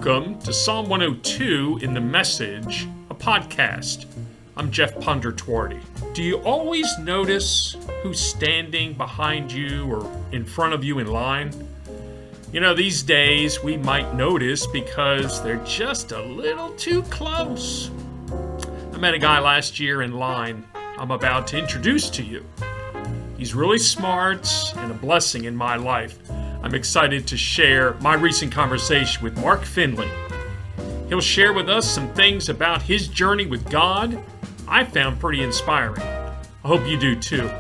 Welcome to Psalm 102 in the Message, a podcast. I'm Jeff Ponder-Twardy. Do you always notice who's standing behind you or in front of you in line? You know, these days we might notice because they're just a little too close. I met a guy last year in line I'm about to introduce to you. He's really smart and a blessing in my life. I'm excited to share my recent conversation with Mark Finley. He'll share with us some things about his journey with God I found pretty inspiring. I hope you do too.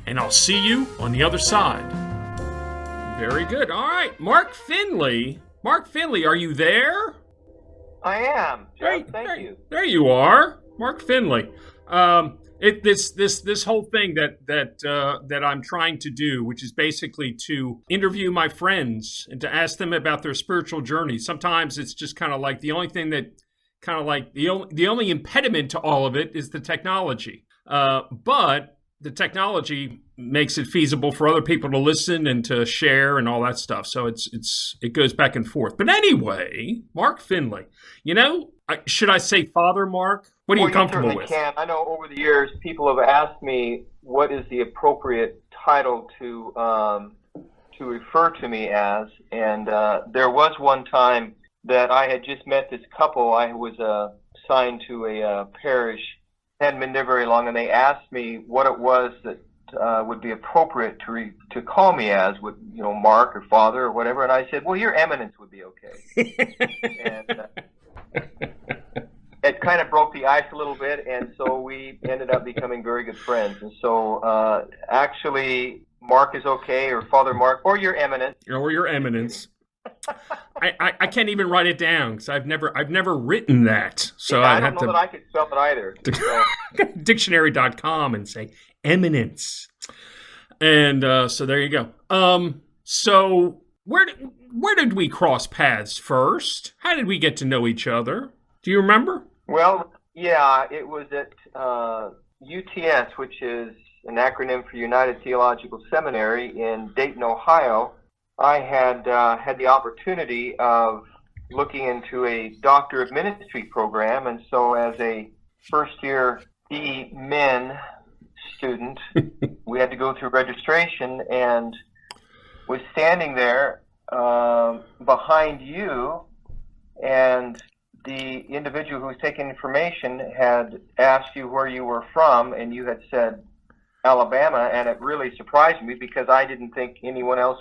And I'll see you on the other side. Very good. All right, Mark Finley. Mark Finley, are you there? I am. Jeff, thank you. There you are, Mark Finley. This whole thing that I'm trying to do, which is basically to interview my friends and to ask them about their spiritual journey. Sometimes it's just kind of like the only thing that kind of like the only impediment to all of it is the technology. But the technology makes it feasible for other people to listen and to share and all that stuff. So it goes back and forth. But anyway, Mark Finley, should I say Father Mark? What are you comfortable with? Can. I know over the years people have asked me what is the appropriate title to refer to me as, and there was one time that I had just met this couple. I was assigned to a parish, hadn't been there very long, and they asked me what it was that would be appropriate to call me as, with Mark or Father or whatever, and I said, well, Your Eminence would be okay. And it kind of broke the ice a little bit, and so we ended up becoming very good friends. And so actually, Mark is okay, or Father Mark, or Your Eminence. Or Your Eminence. I can't even write it down because I've never written that. So yeah, I don't know that I could spell it either. Dictionary.com and say eminence. And so there you go. So where did we cross paths first? How did we get to know each other? Do you remember? Well, yeah, it was at UTS, which is an acronym for United Theological Seminary in Dayton, Ohio. I had the opportunity of looking into a Doctor of Ministry program, and so as a first-year DE Min student, we had to go through registration, and was standing there behind you, and the individual who was taking information had asked you where you were from, and you had said Alabama, and it really surprised me because I didn't think anyone else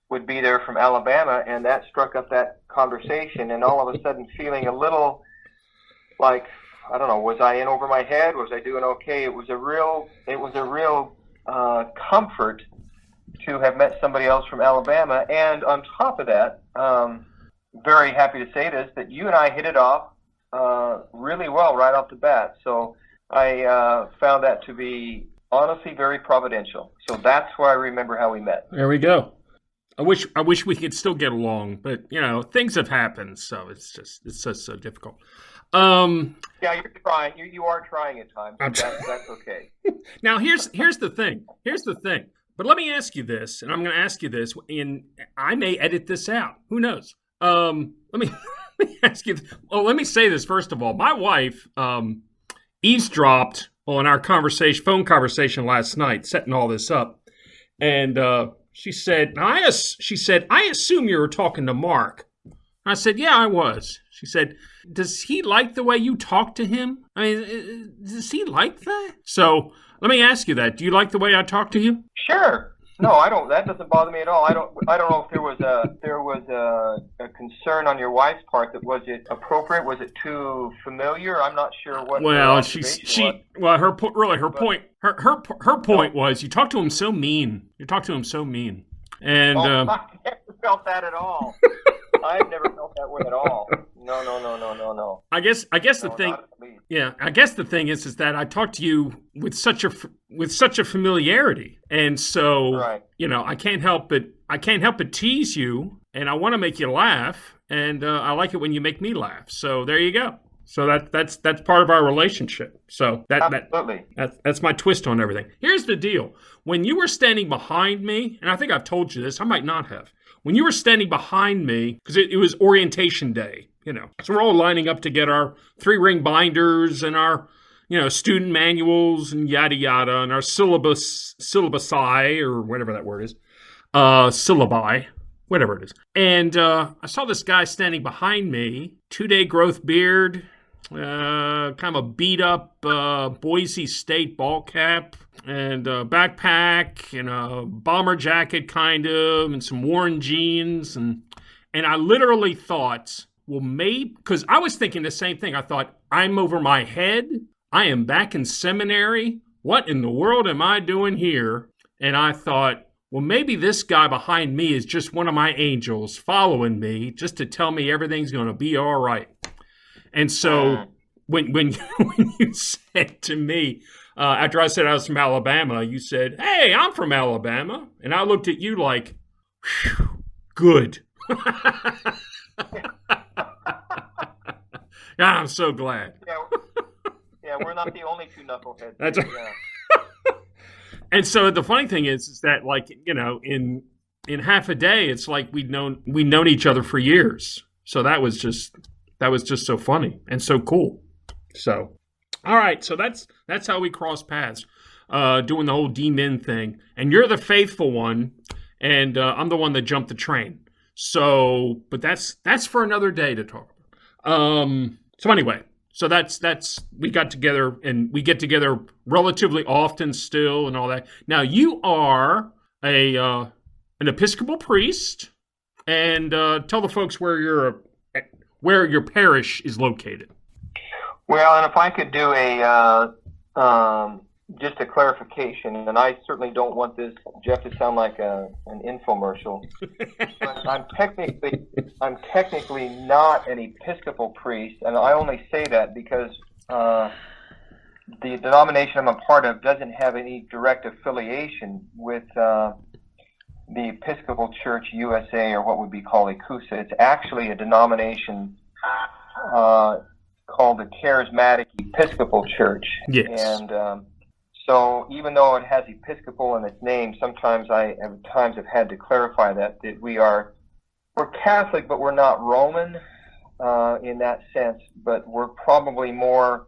would be there from Alabama, and that struck up that conversation, and all of a sudden feeling a little like, I don't know, was I in over my head? Was I doing okay? It was a real comfort to have met somebody else from Alabama, and on top of that, very happy to say this, that you and I hit it off really well right off the bat. So I found that to be honestly very providential. So that's why I remember how we met. There we go. I wish we could still get along, but things have happened, so it's just so difficult. Yeah, you're trying. You are trying at times. That's okay. Now here's the thing. But let me ask you this, and I'm going to ask you this, and I may edit this out. Who knows? Let me ask you. Well, let me say this first of all. My wife eavesdropped on our phone conversation last night, setting all this up, and she said, "I assume you were talking to Mark." I said, "Yeah, I was." She said, "Does he like the way you talk to him? I mean, does he like that?" So let me ask you that. Do you like the way I talk to you? Sure. No, I don't. That doesn't bother me at all. I don't know if there was a concern on your wife's part. That was it appropriate? Was it too familiar? I'm not sure what. Well, her point was you talk to him so mean. And I never felt that at all. I've never felt that way at all. No. I guess the thing. Yeah, I guess the thing is that I talk to you with such a familiarity, and so right. I can't help but tease you, and I want to make you laugh, and I like it when you make me laugh. So there you go. So that's part of our relationship. So absolutely. That's my twist on everything. Here's the deal: when you were standing behind me, and I think I've told you this, I might not have. When you were standing behind me, because it was orientation day So we're all lining up to get our 3-ring binders and our, student manuals and yada yada, and our syllabi, or whatever that word is, syllabi, whatever it is. And I saw this guy standing behind me, 2-day growth beard, kind of a beat up Boise State ball cap, and a backpack, and a bomber jacket kind of, and some worn jeans, and I literally thought, well, maybe, because I was thinking the same thing. I thought, I'm over my head. I am back in seminary. What in the world am I doing here? And I thought, well, maybe this guy behind me is just one of my angels following me just to tell me everything's going to be all right. And so when you said to me, after I said I was from Alabama, you said, hey, I'm from Alabama. And I looked at you like, whew, good. I'm so glad. Yeah, we're not the only two knuckleheads. That's yeah. And so the funny thing is that, like, in half a day, it's like we'd known each other for years. So that was just so funny and so cool. So, all right, so that's how we cross paths, doing the whole D-Min thing. And you're the faithful one, and I'm the one that jumped the train. So, but that's for another day to talk about. So anyway, so that's we got together, and we get together relatively often still, and all that. Now you are an Episcopal priest, and tell the folks where your parish is located. Well, and if I could do just a clarification, and I certainly don't want this, Jeff, to sound like an infomercial, but I'm technically not an Episcopal priest, and I only say that because the denomination I'm a part of doesn't have any direct affiliation with the Episcopal Church USA, or what would be called ECUSA. It's actually a denomination called the Charismatic Episcopal Church. Yes. And so even though it has Episcopal in its name, sometimes I at times have had to clarify that we're Catholic, but we're not Roman in that sense, but we're probably more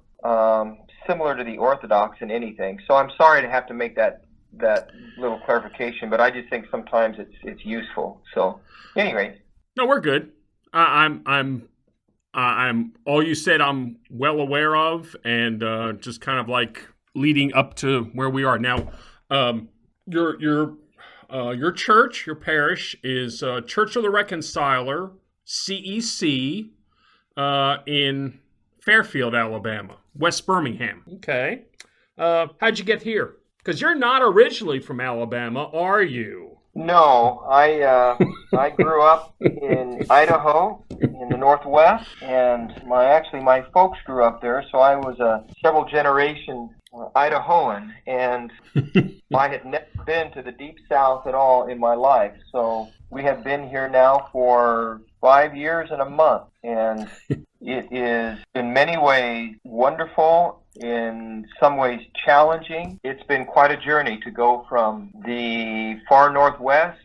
similar to the Orthodox in anything. So I'm sorry to have to make that little clarification, but I just think sometimes it's useful. So anyway. No, we're good. I'm all you said I'm well aware of, and just kind of like leading up to where we are now. Your church, your parish, is Church of the Reconciler CEC in Fairfield, Alabama, West Birmingham. Okay. How'd you get here? Because you're not originally from Alabama, are you? No, I grew up in Idaho in the Northwest, and my folks grew up there, so I was a several generation Idahoan, and I had never been to the Deep South at all in my life. So we have been here now for 5 years and a month, and it is in many ways wonderful, in some ways challenging. It's been quite a journey to go from the far Northwest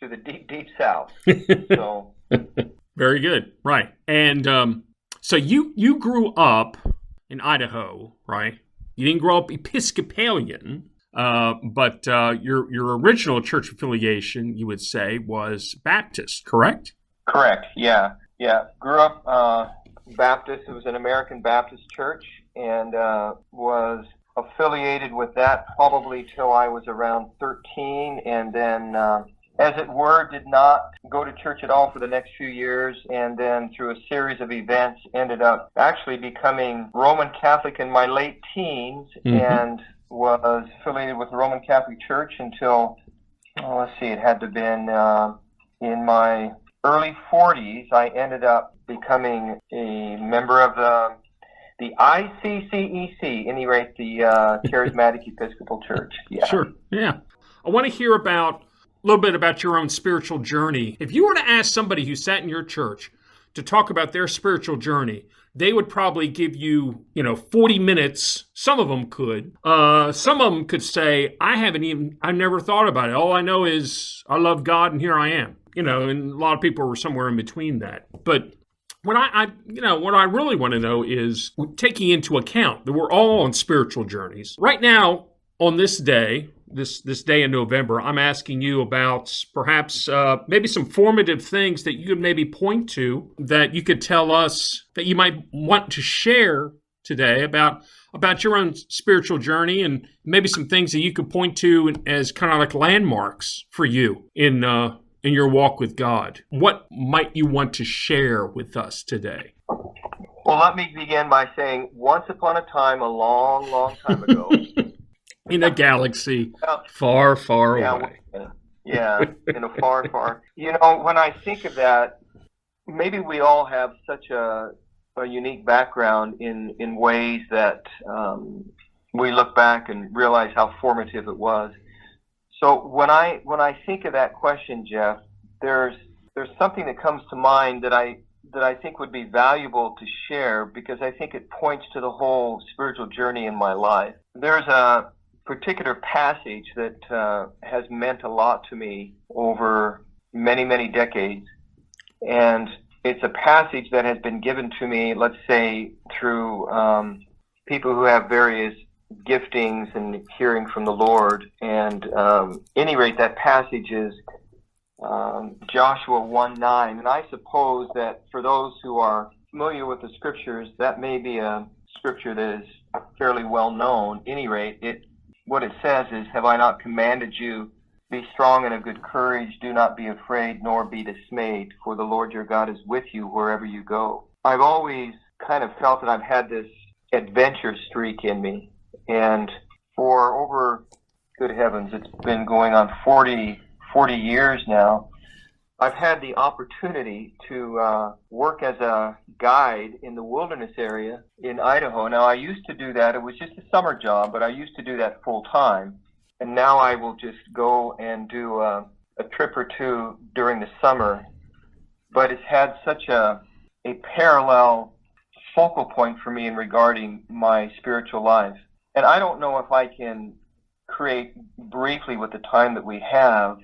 to the deep, deep South. So very good. Right. And so you grew up in Idaho, right? You didn't grow up Episcopalian, but your original church affiliation, you would say, was Baptist, correct? Correct, yeah. Grew up Baptist. It was an American Baptist church, and was affiliated with that probably till I was around 13, and then, as it were, did not go to church at all for the next few years, and then through a series of events ended up actually becoming Roman Catholic in my late teens, and was affiliated with the Roman Catholic Church until, it had to have been in my early 40s. I ended up becoming a member of the ICCEC, any rate, the Charismatic Episcopal Church. Yeah. Sure, yeah. I want to hear a little bit about your own spiritual journey. If you were to ask somebody who sat in your church to talk about their spiritual journey, they would probably give you, 40 minutes. Some of them could. Some of them could say, I never thought about it. All I know is I love God and here I am. And a lot of people were somewhere in between that. But what I really want to know is taking into account that we're all on spiritual journeys. Right now, on this day, this day in November, I'm asking you about perhaps maybe some formative things that you could maybe point to that you could tell us that you might want to share today about your own spiritual journey, and maybe some things that you could point to as kind of like landmarks for you in your walk with God. What might you want to share with us today? Well, let me begin by saying, once upon a time, a long, long time ago, in a galaxy far, far away. Yeah, in a far, far. When I think of that, maybe we all have such a unique background in ways that we look back and realize how formative it was. So when I think of that question, Jeff, there's something that comes to mind that I think would be valuable to share, because I think it points to the whole spiritual journey in my life. There's a particular passage that has meant a lot to me over many, many decades, and it's a passage that has been given to me, let's say, through people who have various giftings and hearing from the Lord. And at any rate, that passage is Joshua 1:9. And I suppose that for those who are familiar with the scriptures, that may be a scripture that is fairly well known. At any rate, what it says is, "Have I not commanded you, be strong and of good courage, do not be afraid, nor be dismayed, for the Lord your God is with you wherever you go." I've always kind of felt that I've had this adventure streak in me. And for over, good heavens, it's been going on 40 years now, I've had the opportunity to work as a guide in the wilderness area in Idaho. Now, I used to do that. It was just a summer job, but I used to do that full time. And now I will just go and do a trip or two during the summer. But it's had such a parallel focal point for me in regarding my spiritual life. And I don't know if I can create briefly, with the time that we have,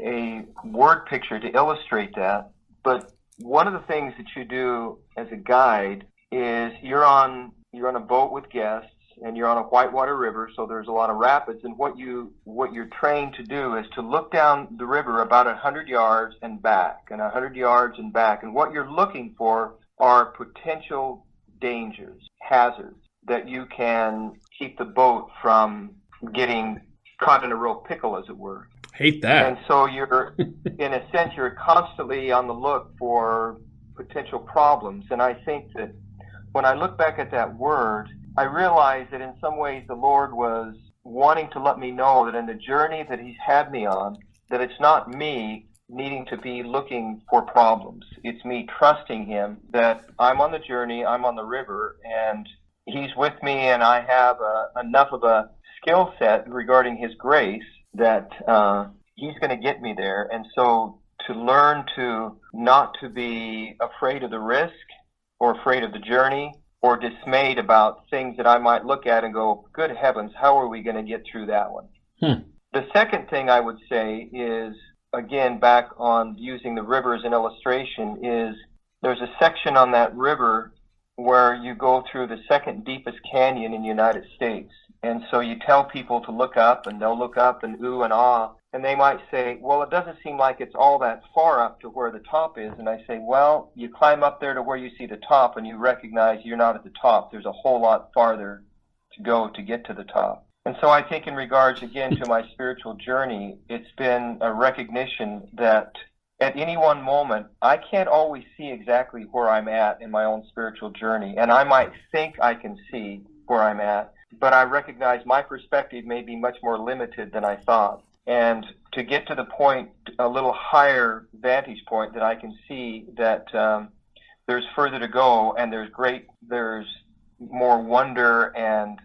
a word picture to illustrate that. But one of the things that you do as a guide is you're on a boat with guests, and you're on a whitewater river, so there's a lot of rapids. And what you're trained to do is to look down the river about 100 yards and back, and 100 yards and back. And what you're looking for are potential dangers, hazards, that you can keep the boat from getting caught in a real pickle, as it were. Hate that. And so you're, in a sense, you're constantly on the look for potential problems. And I think that when I look back at that word, I realize that in some ways the Lord was wanting to let me know that in the journey that He's had me on, that it's not me needing to be looking for problems. It's me trusting Him that I'm on the journey, I'm on the river, and He's with me, and I have enough of a skill set regarding His grace that He's going to get me there. And so to learn to not to be afraid of the risk or afraid of the journey or dismayed about things that I might look at and go, good heavens, how are we going to get through that one? The second thing I would say is, again, back on using the river as an illustration, is there's a section on that river where you go through the second deepest canyon in the United States. And so you tell people to look up, and they'll look up and ooh and ah, and they might say, well, it doesn't seem like it's all that far up to where the top is. And I say, well, you climb up there to where you see the top, and you recognize you're not at the top. There's a whole lot farther to go to get to the top. And so I think in regards, again, to my spiritual journey, it's been a recognition that at any one moment, I can't always see exactly where I'm at in my own spiritual journey. And I might think I can see where I'm at, but I recognize my perspective may be much more limited than I thought. And to get to the point, a little higher vantage point, that I can see that there's further to go, and there's more wonder and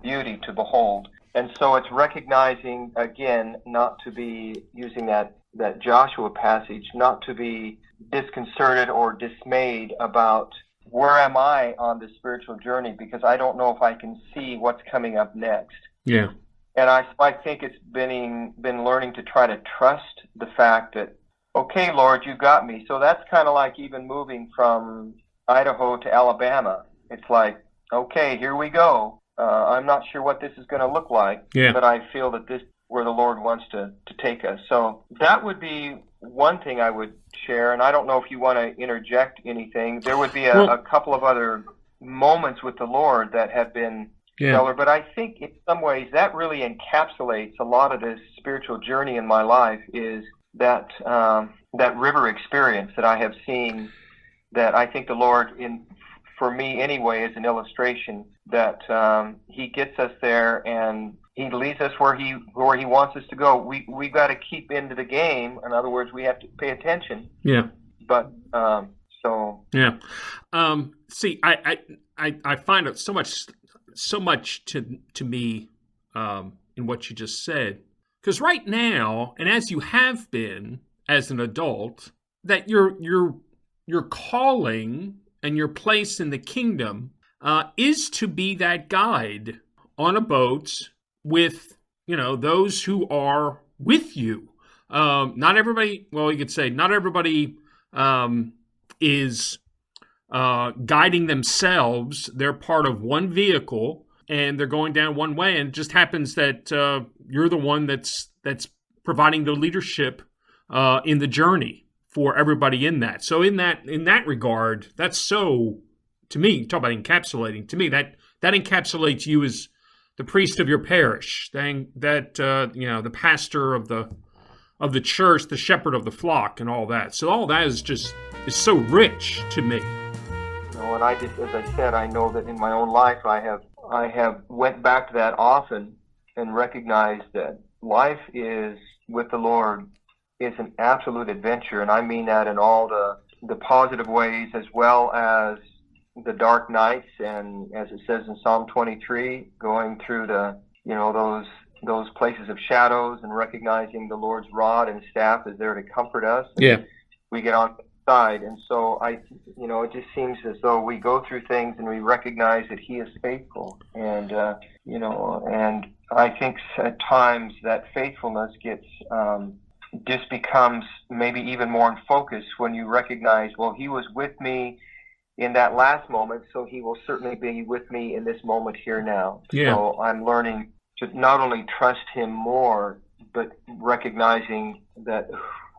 beauty to behold. And so it's recognizing, again, not to be using that Joshua passage, not to be disconcerted or dismayed about where am I on the spiritual journey, because I don't know if I can see what's coming up next. Yeah. And I think it's been learning to try to trust the fact that okay, Lord, you got me. So that's kind of like even moving from Idaho to Alabama. It's like, okay, here we go. I'm not sure what this is going to look like, Yeah. but I feel that this is where the Lord wants to take us. So that would be one thing I would share, and I don't know if you want to interject anything. There would be a couple of other moments with the Lord that have been stellar, but I think in some ways that really encapsulates a lot of this spiritual journey in my life, is that that river experience that I have seen, that I think the Lord, for me anyway, is an illustration that He gets us there and He leads us where He wants us to go. We've got to keep into the game. In other words, we have to pay attention. Yeah. But yeah. See, I find it so much to me in what you just said, because right now, and as you have been as an adult, that your calling and your place in the kingdom is to be that guide on a boat with, those who are with you. Not everybody, well, you could say not everybody is guiding themselves. They're part of one vehicle and they're going down one way, and it just happens that you're the one that's providing the leadership in the journey for everybody in that. So in that regard, that's so, to me, talk about encapsulating, to me that encapsulates you as the priest of your parish, the pastor of the church, the shepherd of the flock, and all that. So all that is so rich to me. And I just, as I said, I know that in my own life I have went back to that often and recognized that life is with the Lord is an absolute adventure, and I mean that in all the positive ways as well as the dark nights, and as it says in Psalm 23, going through those places of shadows and recognizing the Lord's rod and staff is there to comfort us. Yeah. We get on the side, and so it just seems as though we go through things and we recognize that He is faithful, and and I think at times that faithfulness gets just becomes maybe even more in focus when you recognize, well, He was with me in that last moment, so He will certainly be with me in this moment here now. Yeah. So I'm learning to not only trust Him more, but recognizing that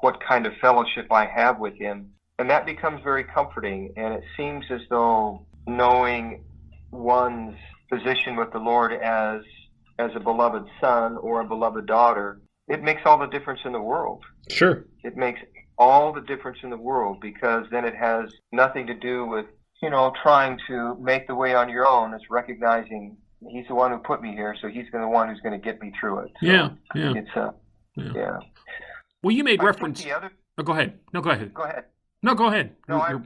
what kind of fellowship I have with Him. And that becomes very comforting, and it seems as though knowing one's position with the Lord as a beloved son or a beloved daughter, it makes all the difference in the world. Sure. It makes all the difference in the world, because then it has nothing to do with, trying to make the way on your own. It's recognizing He's the one who put me here, so He's the one who's going to get me through it. So yeah. It's yeah. Well, you made reference. Oh, go ahead. No, go ahead. Go ahead. No, go ahead. No, I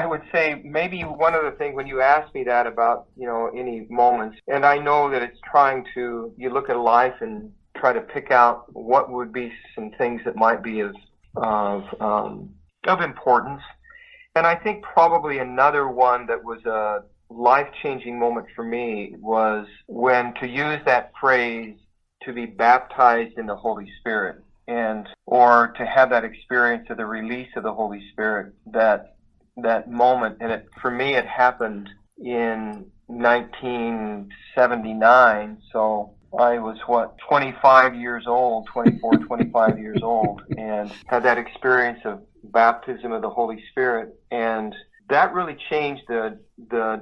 would say maybe one other thing when you asked me that about, any moments, and I know that it's you look at life and try to pick out what would be some things that might be of importance. And I think probably another one that was a life-changing moment for me was when, to use that phrase, to be baptized in the Holy Spirit, or to have that experience of the release of the Holy Spirit, that moment. And for me, it happened in 1979. So I was 25 years old, 25 years old, and had that experience of baptism of the Holy Spirit. And that really changed the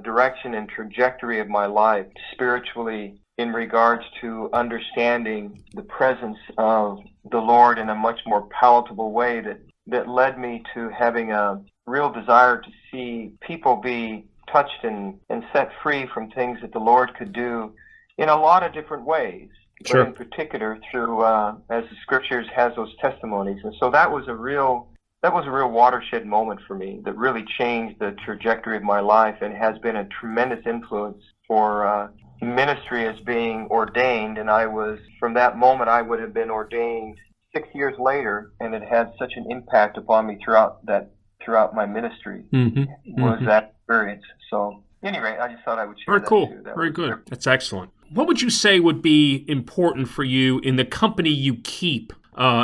direction and trajectory of my life spiritually, in regards to understanding the presence of the Lord in a much more palatable way, that led me to having a real desire to see people be touched and set free from things that the Lord could do in a lot of different ways. Sure. But in particular through, as the Scriptures has those testimonies. And so that was a real watershed moment for me that really changed the trajectory of my life, and has been a tremendous influence for ministry as being ordained. And from that moment, I would have been ordained 6 years later, and it had such an impact upon me throughout my ministry. Mm-hmm. Was that experience. So anyway, I just thought I would share Very that cool. too. Very good. That's excellent. What would you say would be important for you in the company you keep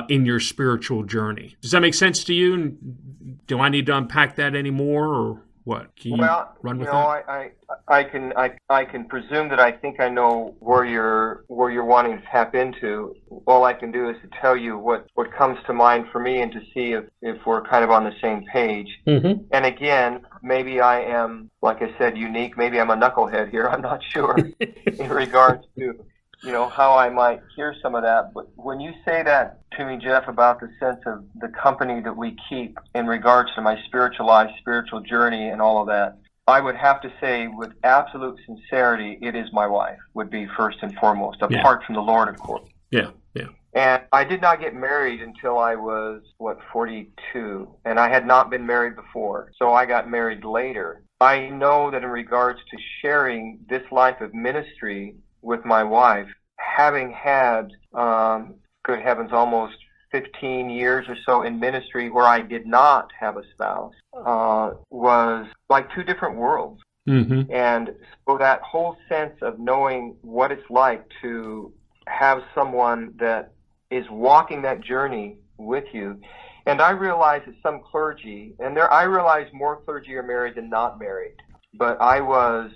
in your spiritual journey. Does that make sense to you? And do I need to unpack that anymore, or what? Can you run with that? I can presume that I think I know where you're wanting to tap into. All I can do is to tell you what comes to mind for me and to see if we're kind of on the same page. Mm-hmm. And again, maybe I am, like I said, unique. Maybe I'm a knucklehead here. I'm not sure in regards to how I might hear some of that. But when you say that to me, Jeff, about the sense of the company that we keep in regards to my spiritual life, spiritual journey, and all of that, I would have to say with absolute sincerity, it is my wife, would be first and foremost, apart from the Lord, of course. Yeah. And I did not get married until I was, 42, and I had not been married before, so I got married later. I know that in regards to sharing this life of ministry with my wife, having had, good heavens, almost 15 years or so in ministry where I did not have a spouse, was like two different worlds. Mm-hmm. And so that whole sense of knowing what it's like to have someone that is walking that journey with you. And I realize that some clergy, I realize more clergy are married than not married, but I was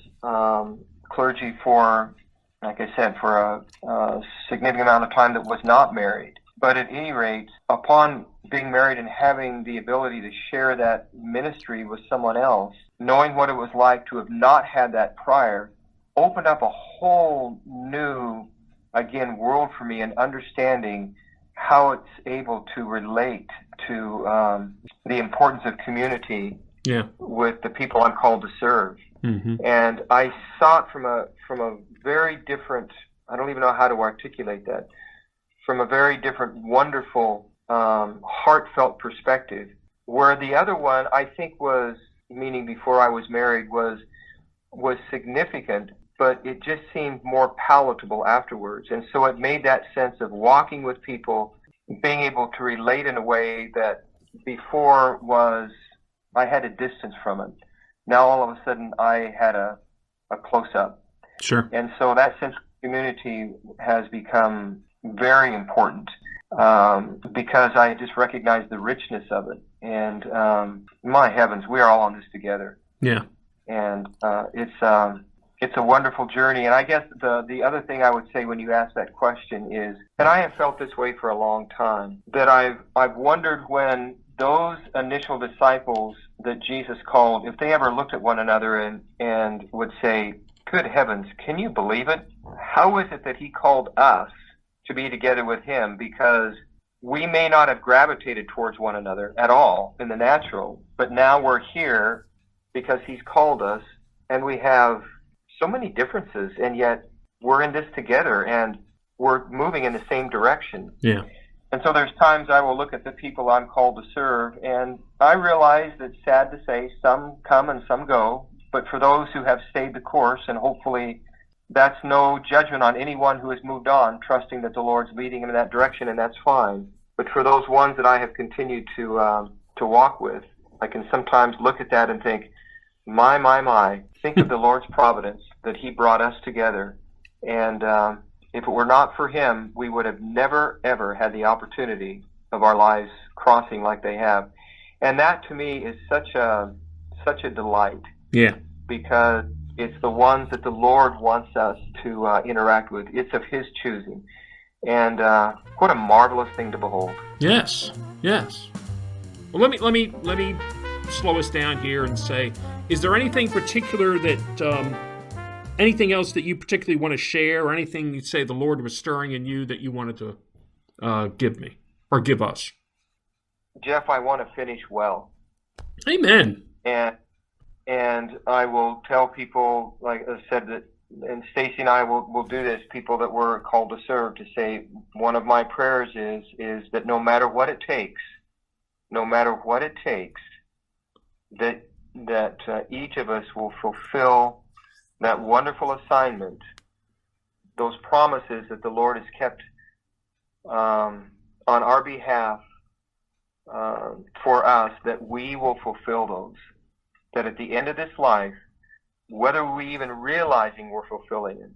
clergy for, like I said, for a significant amount of time that was not married. But at any rate, upon being married and having the ability to share that ministry with someone else, knowing what it was like to have not had that prior, opened up a whole new, again, world for me, and understanding how it's able to relate to the importance of community with the people I'm called to serve. Mm-hmm. And I saw it from a very different, I don't even know how to articulate that, from a very different, wonderful, heartfelt perspective, where the other one, I think, was, meaning before I was married, was significant, but it just seemed more palatable afterwards. And so it made that sense of walking with people, being able to relate in a way that before was, I had a distance from it. Now all of a sudden I had a close-up. Sure. And so that sense of community has become very important because I just recognize the richness of it. And my heavens, we are all on this together. Yeah. And it's a wonderful journey. And I guess the other thing I would say when you ask that question is, and I have felt this way for a long time, that I've wondered when those initial disciples that Jesus called, if they ever looked at one another and would say, good heavens, can you believe it? How is it that he called us to be together with him? Because we may not have gravitated towards one another at all in the natural, but now we're here because he's called us, and we have so many differences, and yet we're in this together, and we're moving in the same direction. Yeah. And so there's times I will look at the people I'm called to serve, and I realize that, sad to say, some come and some go, but for those who have stayed the course, and hopefully that's no judgment on anyone who has moved on, trusting that the Lord's leading him in that direction, and that's fine. But for those ones that I have continued to walk with, I can sometimes look at that and think, my, think of the Lord's providence that he brought us together. And if it were not for him, we would have never, ever had the opportunity of our lives crossing like they have. And that, to me, is such a delight. Yeah. Because it's the ones that the Lord wants us to interact with. It's of his choosing. And what a marvelous thing to behold. Yes. Well, let me slow us down here and say, is there anything particular that, anything else that you particularly want to share, or anything you say the Lord was stirring in you that you wanted to give me or give us? Jeff, I want to finish well. Amen. And I will tell people, like I said, that, and Stacy and I will do this, people that we're called to serve, to say one of my prayers is that no matter what it takes, that each of us will fulfill that wonderful assignment, those promises that the Lord has kept on our behalf for us, that we will fulfill those. That at the end of this life, whether we even realizing we're fulfilling it,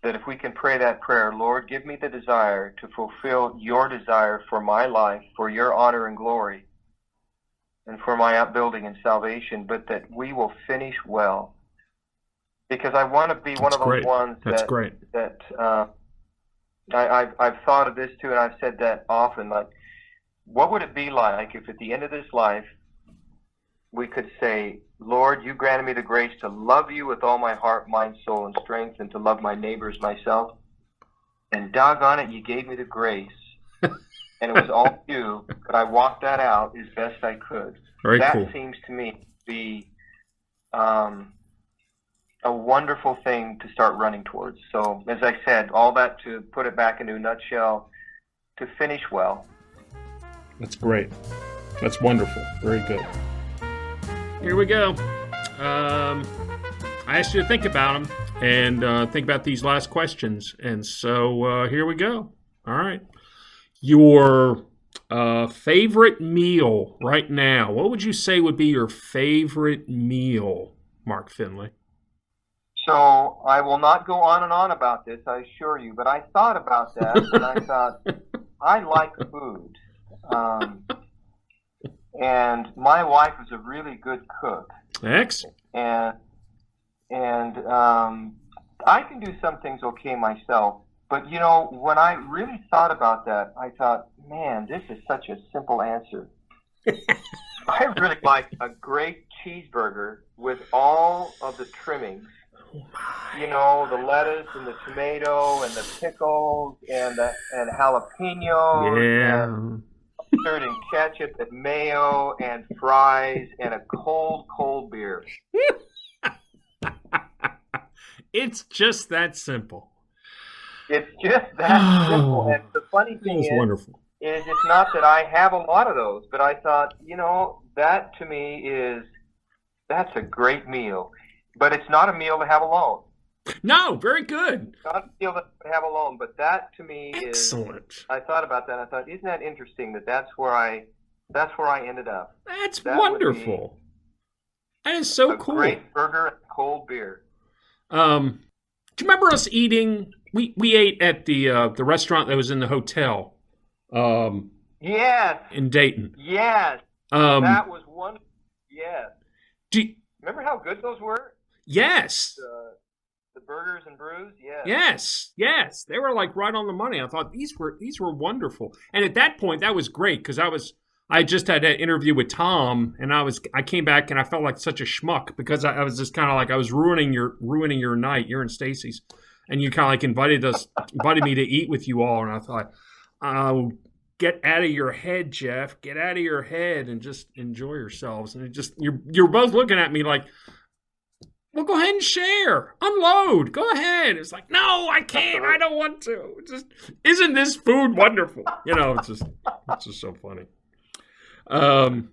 that if we can pray that prayer, Lord, give me the desire to fulfill your desire for my life, for your honor and glory, and for my upbuilding and salvation, but that we will finish well. Because I want to be one of those ones that I've thought of this too, and I've said that often, like, what would it be like if at the end of this life we could say, Lord, you granted me the grace to love you with all my heart, mind, soul, and strength, and to love my neighbors myself. And doggone it, you gave me the grace. And it was all you, but I walked that out as best I could. That seems to me to be a wonderful thing to start running towards. So, as I said, all that to put it back into a nutshell, to finish well. That's great. That's wonderful. Very good. Here we go. I asked you to think about them and think about these last questions. And so here we go. All right. Your favorite meal right now. What would you say would be your favorite meal, Mark Finley? So I will not go on and on about this, I assure you. But I thought about that, and I thought, I like food. And my wife is a really good cook. Excellent. And I can do some things okay myself. But, you know, when I really thought about that, I thought, man, this is such a simple answer. I really like a great cheeseburger with all of the trimmings. You know, the lettuce and the tomato and the pickles and jalapeno. Yeah. And mustard and ketchup and mayo and fries and a cold beer. It's just that simple. It's just that simple. And the funny thing is it's not that I have a lot of those, but I thought, you know, that to me that's a great meal. But it's not a meal to have alone. No, very good. It's not a meal to have alone, but that to me excellent. I thought about that and I thought, isn't that interesting that's where I ended up. That's wonderful. That is so cool. Great burger and cold beer. Do you remember us eating? We ate at the restaurant that was in the hotel. Yes. In Dayton. Yes. That was wonderful. Yes. Remember how good those were? Yes. The burgers and brews. Yes. Yes. They were like right on the money. I thought these were wonderful. And at that point, that was great because I just had that interview with Tom, and I came back and I felt like such a schmuck because I was just kind of like I was ruining your night. You're in Stacy's, and you kind of like invited me to eat with you all, and I thought, oh, get out of your head, Jeff. Get out of your head and just enjoy yourselves. And you're both looking at me like, well, go ahead and share. Unload. Go ahead. It's like, no, I can't. I don't want to. Isn't this food wonderful? You know, it's just so funny.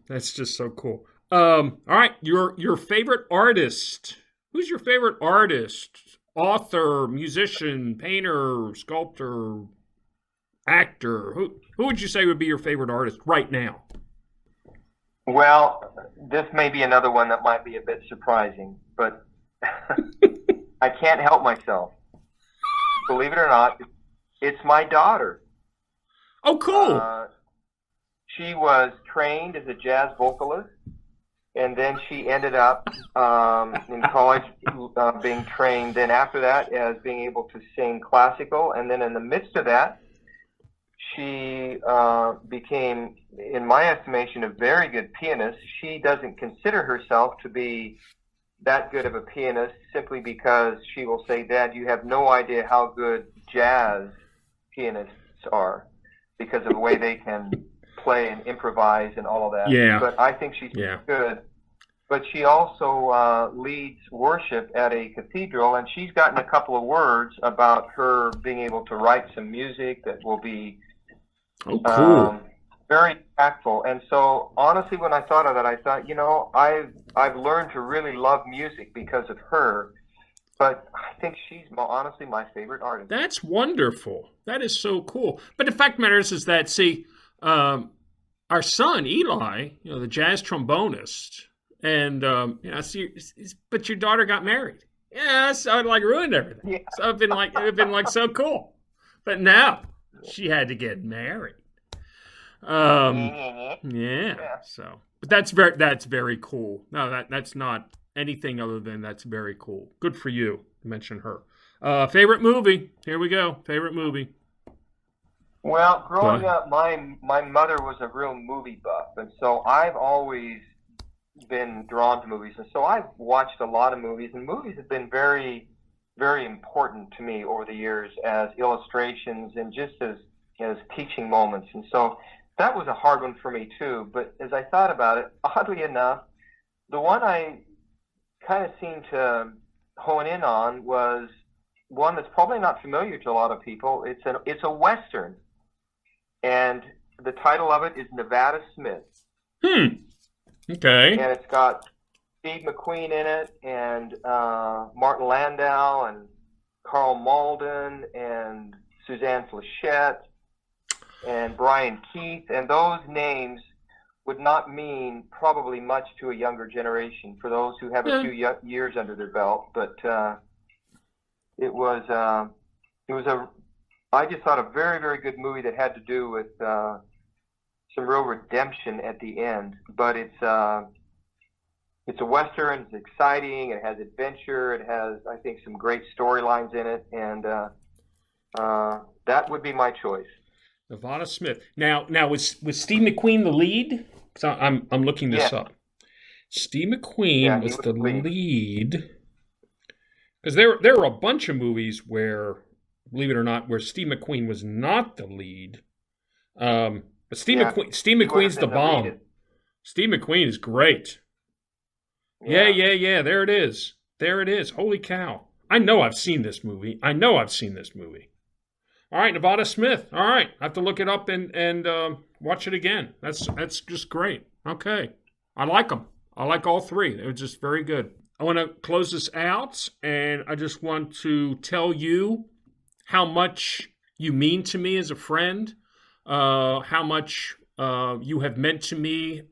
That's just so cool. All right, your favorite artist. Who's your favorite artist? Author, musician, painter, sculptor, actor. Who would you say would be your favorite artist right now? Well, this may be another one that might be a bit surprising, but I can't help myself. Believe it or not, it's my daughter. Oh, cool. She was trained as a jazz vocalist, and then she ended up in college being trained then after that as being able to sing classical, and then in the midst of that, she became, in my estimation, a very good pianist. She doesn't consider herself to be that good of a pianist simply because she will say, Dad, you have no idea how good jazz pianists are because of the way they can play and improvise and all of that. Yeah. But I think she's good. But she also leads worship at a cathedral, and she's gotten a couple of words about her being able to write some music that will be very impactful. And so, honestly, when I thought of that, I thought, you know, I've learned to really love music because of her. But I think she's honestly my favorite artist. That's wonderful. That is so cool. But the fact of the matter is that, see, our son, Eli, you know, the jazz trombonist, and, you know, see, but your daughter got married. Yeah, so it like ruined everything. Yeah. So it'd been like so cool. But now she had to get married. Yeah. Yeah. So, but that's very cool. No, that's not anything other than that's very cool. Good for you to mention her. Favorite movie? Here we go. Favorite movie. Well, growing up, my mother was a real movie buff, and so I've always been drawn to movies, and so I've watched a lot of movies, and movies have been very, very important to me over the years as illustrations and just as teaching moments, and so that was a hard one for me too. But as I thought about it, oddly enough, the one I kind of seemed to hone in on was one that's probably not familiar to a lot of people. It's a Western, and the title of it is Nevada Smith. Okay. And it's got Steve McQueen in it, and Martin Landau, and Carl Malden, and Suzanne Flechette, and Brian Keith, and those names would not mean probably much to a younger generation for those who have a few years under their belt, but it was I just thought a very, very good movie that had to do with some real redemption at the end. But it's a Western, it's exciting, it has adventure, it has, I think, some great storylines in it, and that would be my choice. Nevada Smith. Now was Steve McQueen the lead? Because I'm looking this up. Steve McQueen was the lead. Because there were a bunch of movies where, believe it or not, where Steve McQueen was not the lead. But Steve McQueen's the bomb. Steve McQueen is great. Yeah. There it is. Holy cow! I know I've seen this movie. All right, Nevada Smith. All right, I have to look it up and watch it again. That's just great. Okay, I like them. I like all three. They were just very good. I want to close this out, and I just want to tell you how much you mean to me as a friend, how much you have meant to me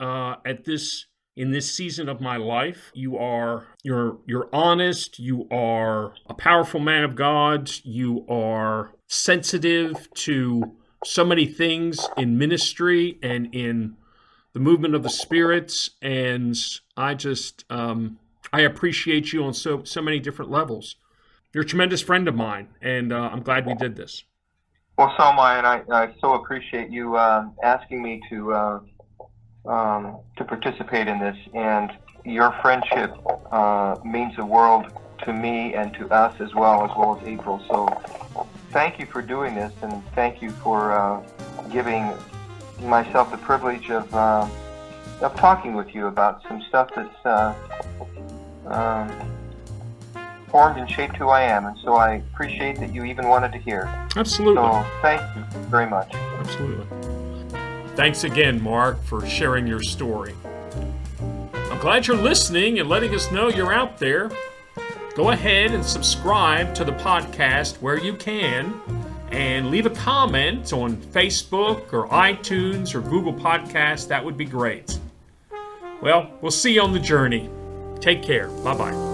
in this season of my life. You're honest. You are a powerful man of God. You are sensitive to so many things in ministry and in the movement of the spirits, and I just I appreciate you on so many different levels. You're a tremendous friend of mine, and I'm glad we did this. Well, so am I, and I so appreciate you asking me to participate in this, and your friendship means the world to me and to us as well as April. So thank you for doing this, and thank you for giving myself the privilege of talking with you about some stuff that's formed and shaped who I am, and so I appreciate that you even wanted to hear. Absolutely. So thank you very much. Absolutely. Thanks again, Mark, for sharing your story. I'm glad you're listening and letting us know you're out there. Go ahead and subscribe to the podcast where you can, and leave a comment on Facebook or iTunes or Google Podcasts. That would be great. Well, we'll see you on the journey. Take care. Bye-bye.